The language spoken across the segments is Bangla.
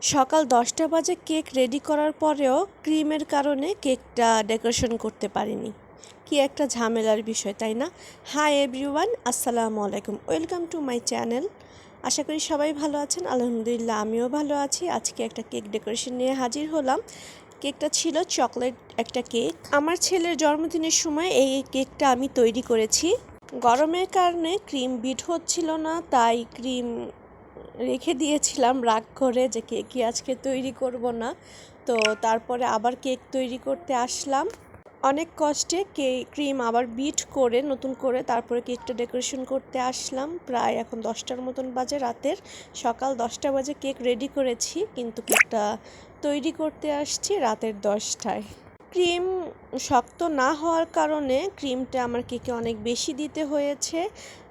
সকাল 10টা বাজে কেক রেডি করার পরেও ক্রিমের কারণে কেকটা ডেকোরেশন করতে পারিনি। কি একটা ঝামেলার বিষয়, তাই না? হাই এভরিওয়ান, আসসালামু আলাইকুম, ওয়েলকাম টু মাই চ্যানেল। আশা করি সবাই ভালো আছেন। আলহামদুলিল্লাহ আমিও ভালো আছি। আজকে একটা কেক ডেকোরেশন নিয়ে হাজির হলাম। কেকটা ছিল চকলেট একটা কেক। আমার ছেলের জন্মদিনের সময় এই কেকটা আমি তৈরি করেছি। গরমের কারণে ক্রিম বিট হচ্ছিল না, তাই ক্রিম রেখে দিয়েছিলাম রাগ করে যে কেকই আজকে তৈরি করব না। তো তারপরে আবার কেক তৈরি করতে আসলাম। অনেক কষ্টে ক্রিম আবার বিট করে নতুন করে তারপরে কেকটা ডেকোরেশন করতে আসলাম। প্রায় এখন 10টার মতন বাজে রাতের। সকাল 10টা বাজে কেক রেডি করেছি, কিন্তু কেকটা তৈরি করতে আসছি রাতের 10টায়। ক্রিম শক্ত না হওয়ার কারণে ক্রিমটা আমার কেকে অনেক বেশি দিতে হয়েছে।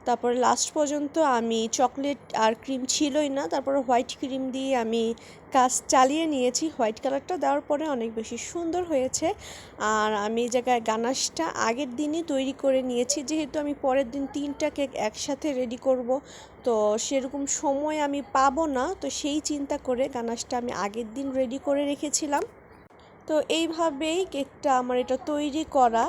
তারপরে লাস্ট পর্যন্ত আমি চকলেট আর ক্রিম ছিলই না, তারপরে হোয়াইট ক্রিম দিয়ে আমি কাজ চালিয়ে নিয়েছি। হোয়াইট কালারটা দেওয়ার পরে অনেক বেশি সুন্দর হয়েছে। আর আমি এই জায়গায় গানাশটা আগের দিনই তৈরি করে নিয়েছি, যেহেতু আমি পরের দিন 3টা কেক একসাথে রেডি করব, তো সেরকম সময় আমি পাবো না। তো সেই চিন্তা করে গানাশটা আমি আগের দিন রেডি করে রেখেছিলাম। তো এইভাবেই কেকটা আমার এটা তৈরি করা।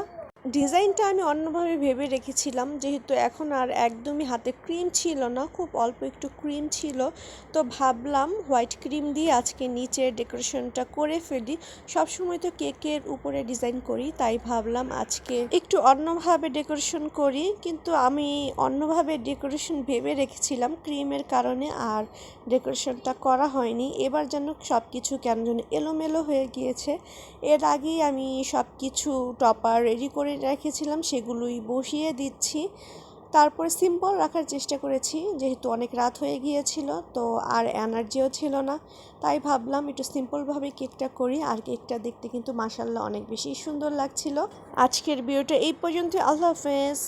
ডিজাইনটা আমি অন্যভাবে ভেবে রেখেছিলাম, যেহেতু এখন আর একদমই হাতে ক্রিম ছিল না, খুব অল্প একটু ক্রিম ছিল। তো ভাবলাম হোয়াইট ক্রিম দিয়ে আজকে নিচের ডেকোরেশনটা করে ফেলি। সবসময় তো কেকের উপরে ডিজাইন করি, তাই ভাবলাম আজকে একটু অন্যভাবে ডেকোরেশন করি। কিন্তু আমি অন্যভাবে ডেকোরেশন ভেবে রেখেছিলাম, ক্রিমের কারণে আর ডেকোরেশনটা করা হয়নি। এবার যেন সব কিছু কেন যেন এলোমেলো হয়ে গিয়েছে। এর আগেই আমি সব কিছু টপার রেডি করে রেখেছিলাম, সেগুলোই বসিয়ে দিচ্ছি। তারপরে সিম্পল রাখার চেষ্টা করেছি, যেহেতু অনেক রাত হয়ে গিয়েছিল, তো আর এনার্জিও ছিল না। তাই ভাবলাম একটু সিম্পলভাবে কেকটা করি। আর কেকটা দেখতে কিন্তু মাশাআল্লাহ অনেক বেশি সুন্দর লাগছিল। আজকের ভিডিওটা এই পর্যন্ত। আল্লাহ হাফেজ।